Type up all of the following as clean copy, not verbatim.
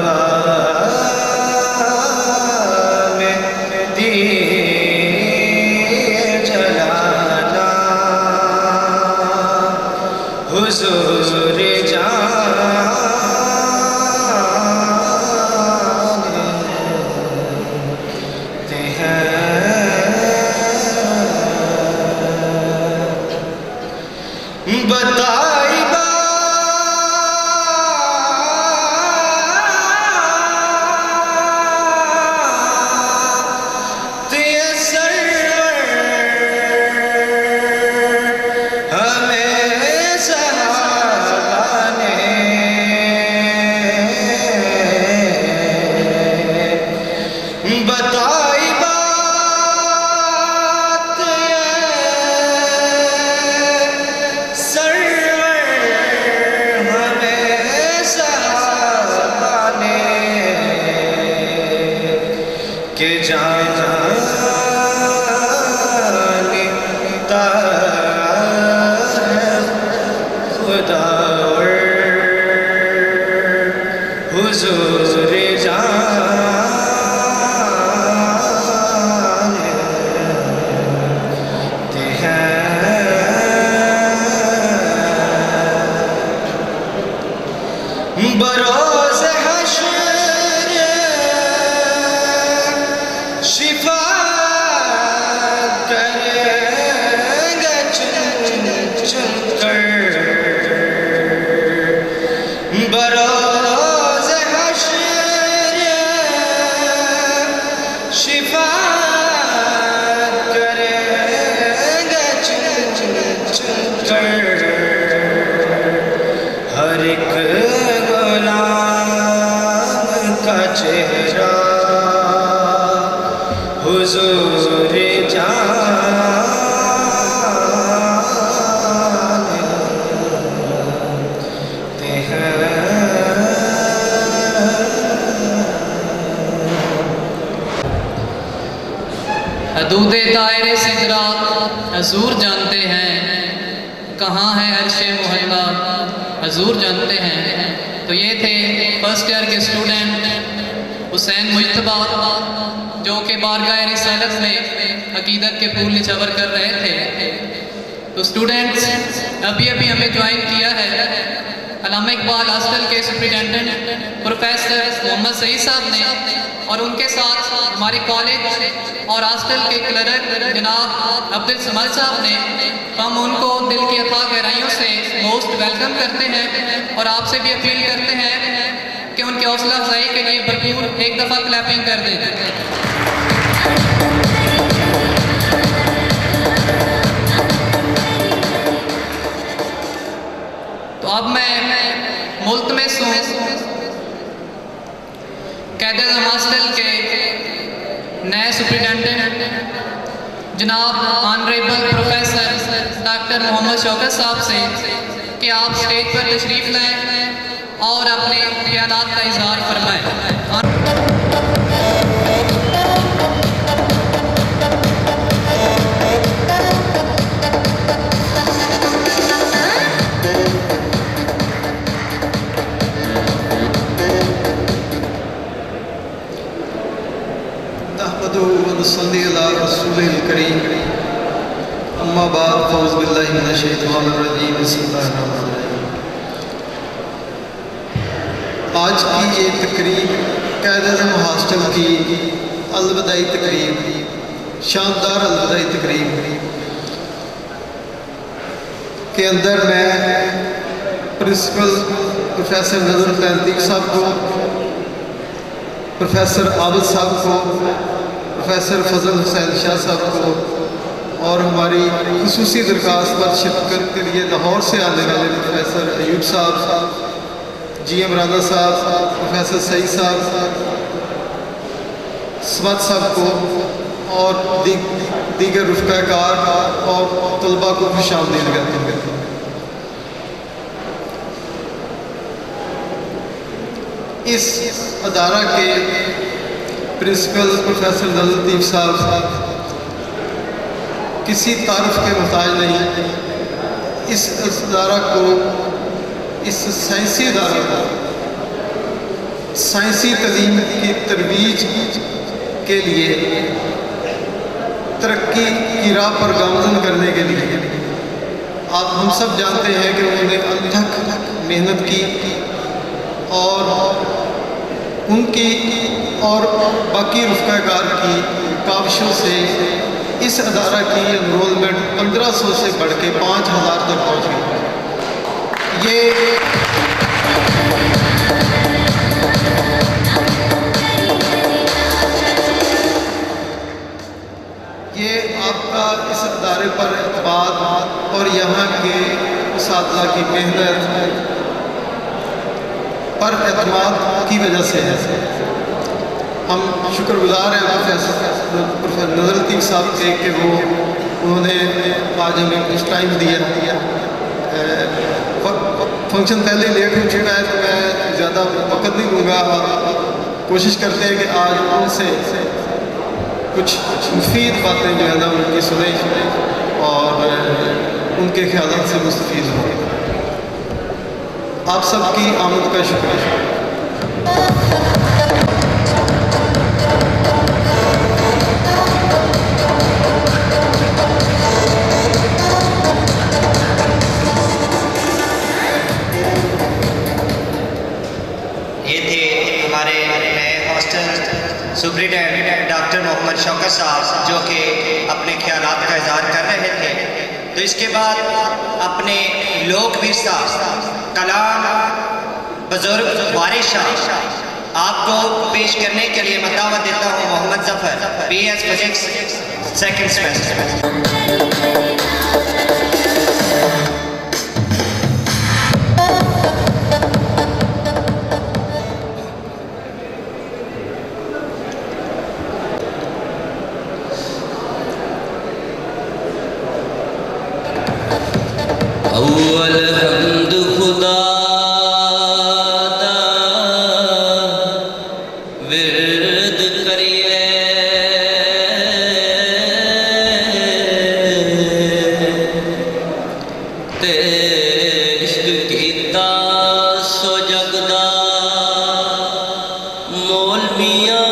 हवा में दिए जलाना हुजूर जानते हैं। बताई बात ये सरवर हमें सहाबा ने बताई बात ये सरवर हमें सहाबा ने के जानता खुदा और हुजूर जानते हैं। बरोज़ हश्र शिफ़ाअत करेंगे चुन चुन कर। बरोज़ हश्र शिफ़ाअत करेंगे चुन चुन कर। हर एक गुलाम का चेहरा हुजूर जानते हैं। हदूदे दायरे सिदरा हजूर जानते हैं, कहाँ है अर्शे मुहल्ला हजूर जानते हैं। तो ये थे फर्स्ट ईयर के स्टूडेंट हुसैन मुज्तबा जो कि बारगाह रिसालत में अकीदत के फूल निछावर कर रहे थे। तो स्टूडेंट्स अभी हमें ज्वाइन किया है अल्लामा इकबाल हॉस्टल के सुप्रिटेंडेंट प्रोफेसर मोहम्मद सईद साहब ने, और उनके साथ हमारे कॉलेज और हॉस्टल के क्लर्क जनाब अब्दुल समद साहब ने। हम उनको दिल की अथाह गहराइयों से मोस्ट वेलकम करते हैं और आपसे भी अपील करते हैं कि उनकी हौसला अफजाई के लिए भरपूर एक दफ़ा क्लैपिंग कर दें। तो अब मैं मुल्तमिस हूँ कैद-ए-आज़म हॉस्टल के नए सुप्रिटेंडेंट जनाब honourable professor doctor Mohammad Shaukat साहब से कि आप स्टेज पर तशरीफ़ लाएँ और अपने ख्यालात का इजहार फरमाएँ। नहमदुहु अला रसूलिल करीम अम्मा बाद फ़ौज़ बिल्लाहि मिनश शैतानिर रजीम बिस्मिल्लाहिर रहमानिर रहीम। आज की ये तकरीब कैद-ए-आज़म हॉस्टल की अलविदाई तकरीब, शानदार अलविदाई तकरीब के अंदर मैं प्रिंसिपल प्रोफेसर नज़रुल तहज़ीब साहब को, प्रोफेसर आबिद साहब को, प्रोफेसर फजल हुसैन शाह साहब को और हमारी खुसूसी दरख्वास्त पर शिरकत के लिए लाहौर से आने वाले प्रोफेसर अयूब साहब, GM राना साहब, प्रोफेसर सईद साहब, समद साहब को और दीगर रुफ़क़ाकार और तलबा को खुशामदीद कहते हैं। इस अदारा के प्रिंसिपल प्रोफेसर नज़रुल साहब किसी तारीफ के मोहताज नहीं। इस अदारा को, इस साइंसी अदारा को साइंसी तलीम की तरवीज के लिए तरक्की की राह पर गामजन करने के लिए आप हम सब जानते हैं कि उन्होंने अथक मेहनत की और उनकी और बाकी रफ़ाकार की काविशों से इस अदारा की एनरोलमेंट 1500 से बढ़ के 5000 तक पहुँच गई। ये आपका इस अदारे पर एतमाद और यहाँ के उस्ताद की मेहनत पर एतमाद की वजह से है। हम शुक्रगुजार हैं प्रोफेसर नज़र लतीफ़ साहब के कि उन्होंने आज हमें कुछ टाइम दिया। फंक्शन पहले लेट हो चुका है तो मैं ज़्यादा वक्त नहीं लूँगा। कोशिश करते हैं कि आज उनसे कुछ मुफीद बातें जो है ना उनकी सुने और उनके ख्याल से मुस्तफ़ीद हों। आप सबकी आमद का शुक्रिया। ये थे हमारे नए hostel superintendent doctor Mohammad Shaukat साहब जो कि अपने ख्यालात का इज़हार कर रहे थे। तो इसके बाद अपने लोक विरसा कलाम बुजुर्ग वारिस शाह आपको पेश करने के लिए मैं दावत देता हूँ Mohammad Zafar BS physics second semester. अव्वल हम्द खुदा दा विरद करिए ते इश्क कीता सो जगदा मोल मियां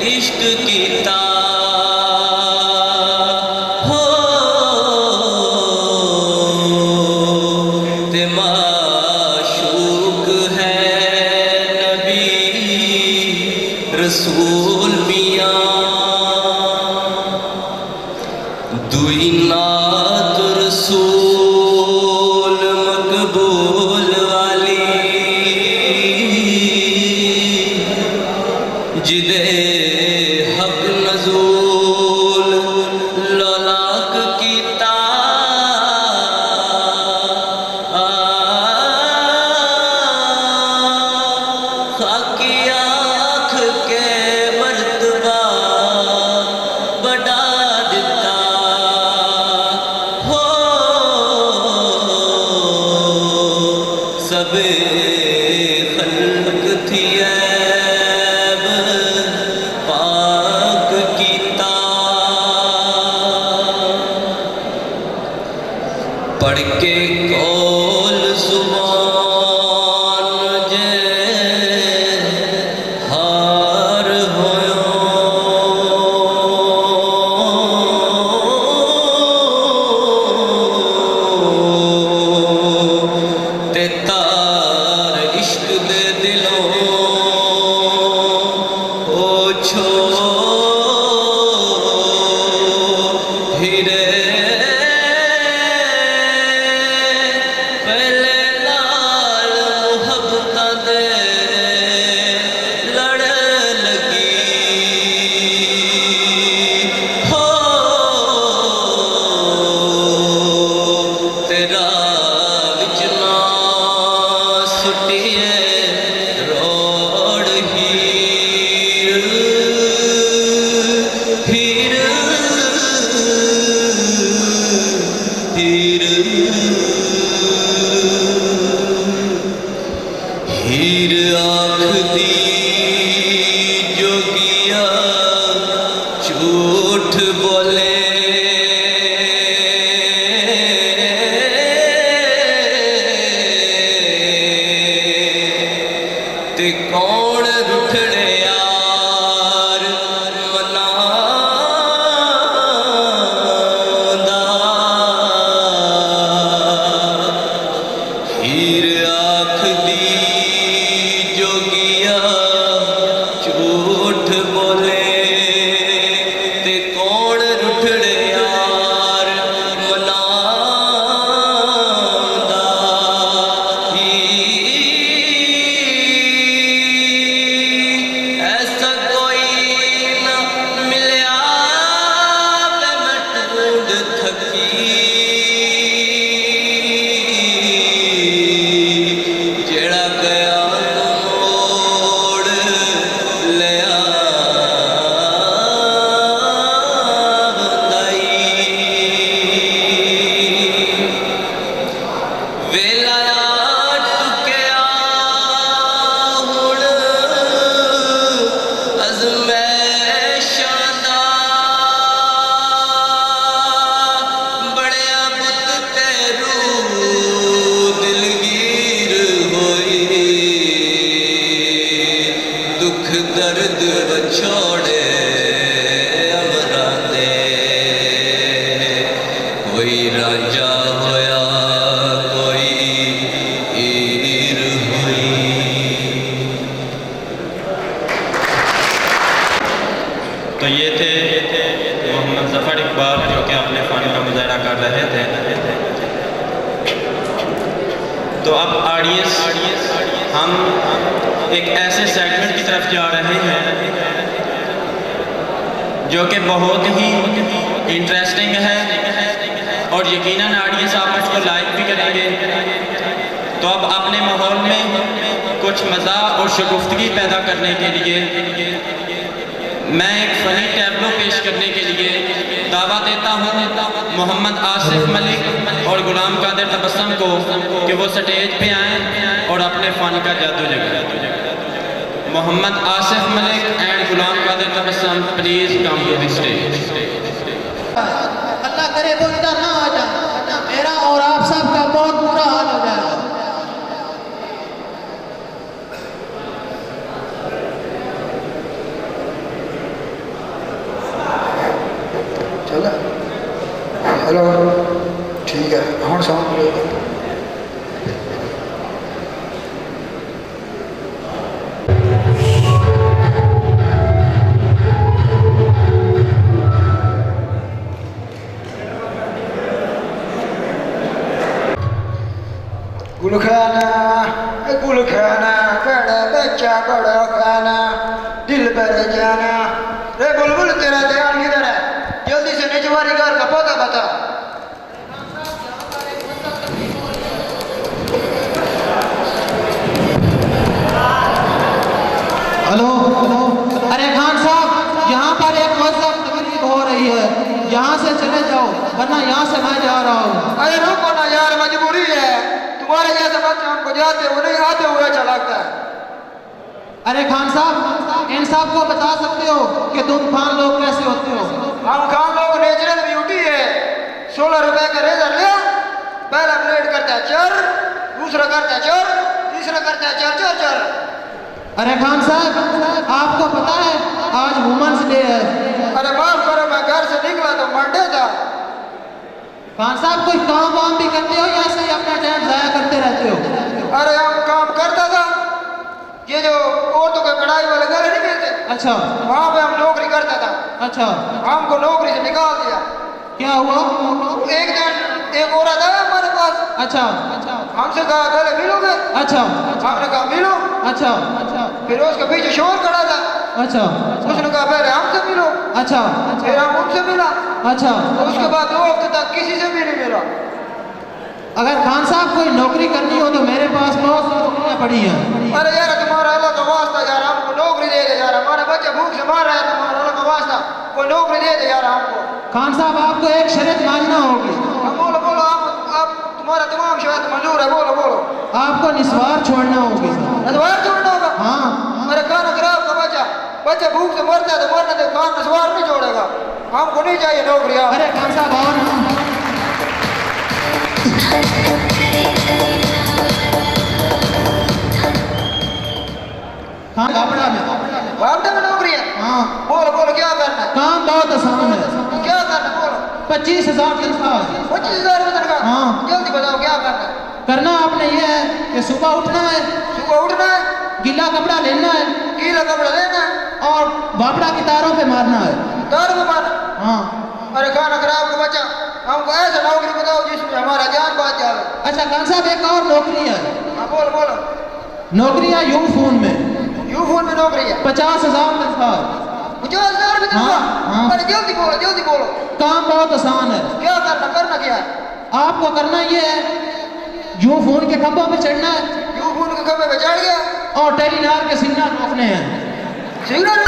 इश्क कीता हो ते माशूक है नबी रसूल मियां दुई नात रसूल मकबूल वाली जिदे हक नज़ूल लौलाक कीता खाकी आँख के मर्तबा बढ़ा दिता हो सबे खल्क थी ऐब पाक कीता पढ़ के कौल जुबान जे हार होयो ते तार इश्क दे दिलों ओ छो हीरे पहले नाल मुहब्बतां दे लड़ लगी हो तेरा विच ना सुटिए रोड़ हीर दर्द छोड़े अमरां दे कोई रांझा होया कोई हीर हुई। तो ये थे मोहम्मद ज़फ़र इकबाल जो कि अपने फ़न का मुज़ाहरा कर रहे थे। तो अब ऑडियंस हम एक ऐसे सेगमेंट की तरफ जा रहे हैं जो कि बहुत ही इंटरेस्टिंग है और यकीनन ऑडियंस आप उसको लाइक भी करेंगे। तो अब अपने माहौल में कुछ मज़ा और शगुफ्तगी पैदा करने के लिए मैं एक फ़नी टैब्लो पेश करने के लिए दावा देता हूँ मोहम्मद आसिफ मलिक और गुलाम कादिर तबस्सुम को कि वो स्टेज पे आएँ और अपने फ़न का जादू जगाएं। Mohammad Asif Malik and Ghulam Qadir Tabassum please come to the stage. Allah करे वो इधर ना आ जाए, मेरा और आप सबका बहुत बुरा हाल हो जाएगा। चला हेलो ठीक है हम साउंड गुलखाना बड़ा बच्चा बड़ा खाना दिल भर जाना। रे बुलबुल तेरा ध्यान किधर है? जल्दी से निचवारी घर का पता बता। हेलो हेलो, अरे खान साहब यहाँ पर एक मजहब तकलीफ हो रही है, यहाँ से चले जाओ वरना यहाँ से मैं जा रहा हूँ। अरे रुको ना यार, मजबूरी है। तुम्हारे जैसे बच्चे हमको जाते हुए नहीं आते हुए अच्छा लगता है। अरे खान साहब इन साहब को बता सकते हो कि तुम खान लोग कैसे होते हो? हम खान लोग नेचुरल ब्यूटी है। 16 रुपए का रेजर लिया, पहला ब्लेड करता है चर, दूसरा करता है चर, तीसरा करता है चर चर चर। अरे खान साहब आपको पता है आज वुमेन्स डे है। अरे माफ करो, मैं घर से निकला तो मंडे था। खान साहब कोई काम वाम भी करते हो या ऐसे ही अपना टाइम जाया करते रहते हो? अरे हम काम करता था, ये जो औरतों के कढ़ाई वाले गले नहीं मिलते, अच्छा वहाँ पे हम नौकरी करता था। अच्छा, हमको नौकरी से निकाल दिया। क्या हुआ? एक दिन एक औरत आया हमारे पास, अच्छा अच्छा हमसे कहा गले मिलोगे? अच्छा हमने कहा मिलो। अच्छा अच्छा फिर उसके पीछे शोर खड़ा था, अच्छा उसने कहा पहले हमसे मिलो। अच्छा फिर हम उनसे मिला, अच्छा। उसके बाद 2 हफ्ते तक किसी से भी नहीं मिला। अगर खान साहब कोई नौकरी करनी हो तो मेरे पास बहुत सी नौकरियाँ पड़ी हैं। अरे यार तुम्हारा अल्लाह का वास्ता यार, हमको नौकरी दे दे यार, हमारे बच्चे भूख से मार रहे हैं, तुम्हारा अल्लाह का वास्ता कोई नौकरी दे दे यार हमको। खान साहब आपको एक शर्त मानना होगी। बोलो बोलो, आप तुम्हारा तमाम शर्त मंजूर है, बोलो बोलो। आपको निस्वार छोड़ना होगी। नसवार छोड़ना होगा? हाँ। अरे खाना खराब का बच्चा भूख से मरता है तो मरने दे, खान नसवार नहीं छोड़ेगा। हमको नहीं चाहिए नौकरी। अरे खान साहब आओ ना। हाँ बापड़ा में नौकरी है? हाँ। बोलो बोलो क्या करना है? काम बहुत आसान है। क्या करना है बोलो। 25,000 तनख्वाह है। 25,000 रुपये तनख्वाह? हाँ। जल्दी बताओ क्या करना है? करना आपने ये है कि सुबह उठना है, सुबह उठना है, गीला कपड़ा लेना है गीला कपड़ा लेना है और बापड़ा की तारों पे मारना है। तार को मारना। हाँ। अरे खाना खराब का बच्चा, हमको ऐसा नौकरी बताओ जिसमें हमारा जान बच जाए। अच्छा खान साहब एक और नौकरी है। हाँ बोलो बोलो। नौकरी है यू फोन में। यू फोन में नौकरी है? 50,000 तनख्वाह। 50,000 रुपये तनख्वाह? हाँ। अरे जल्दी बोलो जल्दी बोलो। काम बहुत आसान है। क्या करना क्या है? आपको करना ये है, यू फोन के खंभों पे चढ़ना है यू फोन के खंभे पे चढ़ गया और टेलीनार के सिग्नल रोकने हैं। सिग्नल